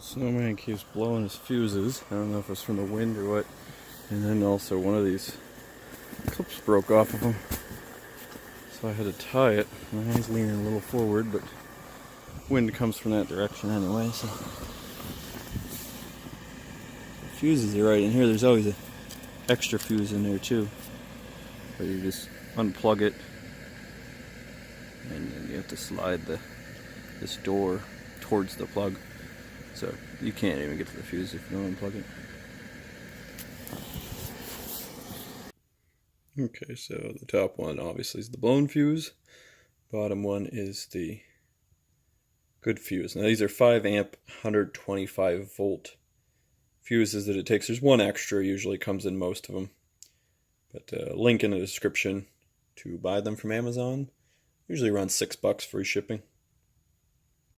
Snowman keeps blowing his fuses. I don't know if it's from the wind or what. And then also one of these clips broke off of him. So I had to tie it. My hand's leaning a little forward, but wind comes from that direction anyway, so. The fuses are right in here. There's always an extra fuse in there too. But you just unplug it, and then you have to slide this door towards the plug. So you can't even get to the fuse if you don't unplug it. Okay, so the top one obviously is the blown fuse. Bottom one is the good fuse. Now these are 5 amp, 125 volt fuses that it takes. There's one extra, usually comes in most of them. But link in the description to buy them from Amazon. Usually around $6 free shipping.